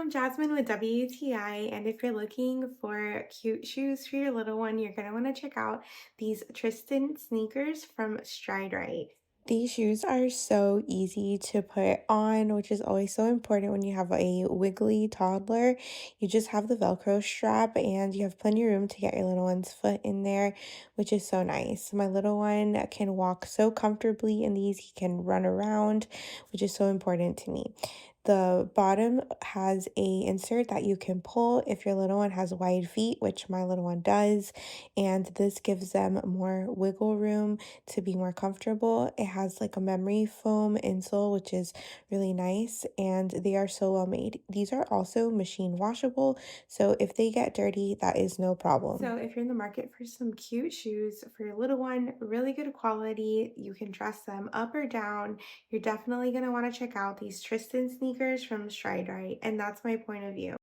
I'm Jasmine with WTI, and if you're looking for cute shoes for your little one, you're going to want to check out these Tristan sneakers from Rite. These shoes are so easy to put on, which is always so important when you have a wiggly toddler. You just have the Velcro strap and you have plenty of room to get your little one's foot in there, which is so nice. My little one can walk so comfortably in these. He can run around, which is so important to me. The bottom has a insert that you can pull if your little one has wide feet, which my little one does, and this gives them more wiggle room to be more comfortable. It has like a memory foam insole, which is really nice, and they are so well made. These are also machine washable, so if they get dirty, that is no problem. So if you're in the market for some cute shoes for your little one, really good quality, you can dress them up or down, you're definitely going to want to check out these Tristan sneakers from Stride Rite, and that's my point of view.